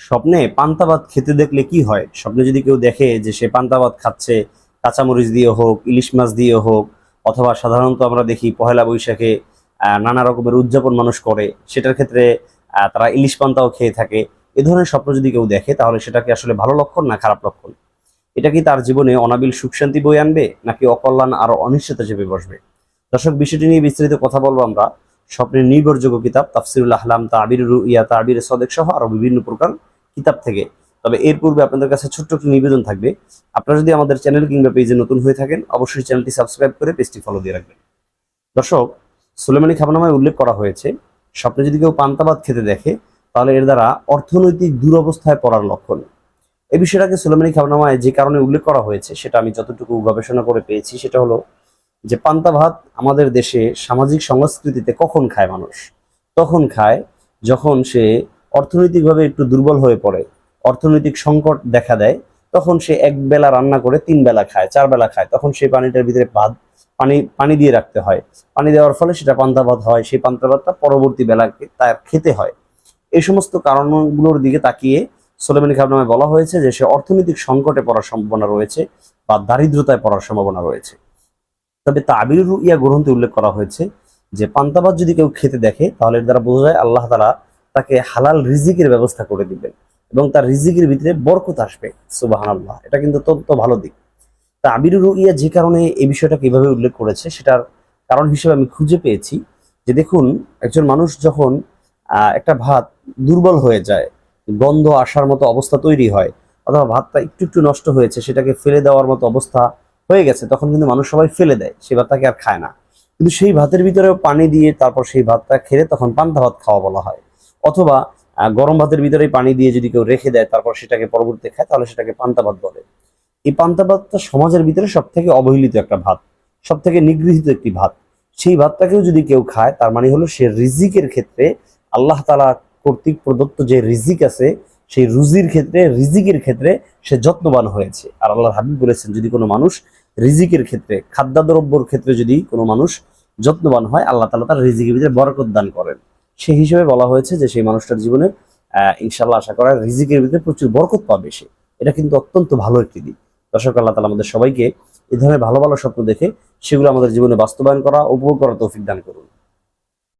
স্বপ্নে পান্তা ভাত খেতে দেখলে কি হয়? স্বপ্নে যদি কেউ দেখে যে সে পান্তা ভাত খাচ্ছে, কাঁচামরিচ দিয়ে হোক, ইলিশ মাছ দিয়ে হোক, অথবা সাধারণত আমরা দেখি পহেলা বৈশাখে নানা রকমের উদযাপন মানুষ করে, সেটার ক্ষেত্রে তারা ইলিশ পান্তাও খেয়ে থাকে। এ ধরনের স্বপ্ন যদি কেউ দেখে তাহলে সেটা কি আসলে ভালো লক্ষণ না খারাপ লক্ষণ? এটা কি তার জীবনে অনাবিল সুখ শান্তি বয়ে আনবে, নাকি অকল্যাণ আর অনিশ্চয়তা চেপে বসবে? দর্শক, বিষয়টি নিয়ে বিস্তারিত কথা বলবো আমরা। স্বপ্নের নির্ভরযোগ্য কিতাব তাফসিরুল আহলাম, তাবির রুইয়া, তাবির সদেক সহ আরো বিভিন্ন প্রকার কিতাব থেকে। তবে এর পূর্বে আপনাদের কাছে ছোট্ট একটি নিবেদন থাকবে, আপনারা যদি আমাদের চ্যানেল কিংবা পেজে নতুন হয়ে থাকেন অবশ্যই চ্যানেলটি সাবস্ক্রাইব করে পেজটি ফলো দিয়ে রাখবেন। দর্শক, সুলেমানি খাবারনামায় উল্লেখ করা হয়েছে, স্বপ্নে যদি কেউ পান্তা ভাত খেতে দেখে তাহলে এর দ্বারা অর্থনৈতিক দুরবস্থায় পড়ার লক্ষণ। এই বিষয়টাকে সুলেমানি খাবারনামায় যে কারণে উল্লেখ করা হয়েছে সেটা আমি যতটুকু গবেষণা করে পেয়েছি সেটা হলো যে পান্তা ভাত আমাদের দেশে সামাজিক সংস্কৃতিতে কখন খায় মানুষ? তখন খায় যখন সে অর্থনৈতিকভাবে একটু দুর্বল হয়ে পড়ে, অর্থনৈতিক সংকট দেখা দেয়, তখন সে এক বেলা রান্না করে 3 বেলা খায়, 4 বেলা খায়, তখন সেই পানিটার ভিতরে ভাত পানি পানি দিয়ে রাখতে হয়। পানি দেওয়ার ফলে সেটা পান্তা ভাত হয়, সেই পান্তা ভাতটা পরবর্তী বেলাকে তার খেতে হয়। এই সমস্ত কারণগুলোর দিকে তাকিয়ে সুলেমানি খাবারনামায় বলা হয়েছে যে সে অর্থনৈতিক সংকটে পড়ার সম্ভাবনা রয়েছে বা দারিদ্রতায় পড়ার সম্ভাবনা রয়েছে। তবে তাবির রুইয়া গ্রন্থে উল্লেখ করা হয়েছে যে পান্তা ভাত যদি কেউ খেতে দেখে তাহলে এর দ্বারা বোঝা যায় আল্লাহ তাআলা তাকে হালাল রিজিকের ব্যবস্থা করে দিবেন এবং তার রিজিকের ভিতরে বরকত আসবে। সুবহানাল্লাহ, এটা কিন্তু অত্যন্ত ভালো দিক। তাবির রুইয়া যে কারণে এই বিষয়টা কিভাবে উল্লেখ করেছে সেটার কারণ হিসেবে আমি খুঁজে পেয়েছি যে দেখুন, একজন মানুষ যখন একটা ভাত দুর্বল হয়ে যায়, গন্ধ আসার মতো অবস্থা তৈরি হয়, অথবা ভাতটা একটু একটু নষ্ট হয়েছে, সেটাকে ফেলে দেওয়ার মতো অবস্থা হয়ে গেছে, তখন কিন্তু মানুষ সবাই ফেলে দেয়, সেই ভাতটাকে আর খায় না। কিন্তু সেই ভাতের ভিতরেও পানি দিয়ে তারপর সেই ভাতটা খেলে তখন পান্তা ভাত খাওয়া বলা হয়। অথবা গরম ভাতের ভিতরেই পানি দিয়ে যদি কেউ রেখে দেয় তারপর সেটাকে পরবর্তীতে খায় তাহলে সেটাকে পান্তা ভাত বলে। এই পান্তা ভাতটা সমাজের ভিতরে সব থেকে অবহেলিত একটা ভাত, সব থেকে নিগৃহীত একটি ভাত। সেই ভাতটাকেও যদি কেউ খায় তার মানে হলো সে রিজিকের ক্ষেত্রে আল্লাহ তাআলা কর্তৃক প্রদত্ত যে রিজিক আছে সেই রুজির ক্ষেত্রে, রিজিকের ক্ষেত্রে সে যত্নবান হয়েছে। আর আল্লাহর হাবিব বলেছেন যদি কোনো মানুষ রিজিকের ক্ষেত্রে, খাদ্যদ্রব্যর ক্ষেত্রে যদি কোনো মানুষ যত্নবান হয় আল্লাহ তাআলা তার রিজিকের ভিতরে বরকত দান করেন। সেই হিসেবে বলা হয়েছে যে সেই মানুষটার জীবনে ইনশাআল্লাহ আশা করা রিজিকের ভিতরে প্রচুর বরকত পাবে সে। এটা কিন্তু অত্যন্ত ভালো একটি দিক। দর্শক, আল্লাহ তাআলা আমাদের সবাইকে এই ধরনের ভালো ভালো স্বপ্ন দেখে সেগুলো আমাদের জীবনে বাস্তবায়ন করা, উপভোগ করার তৌফিক দান করুন।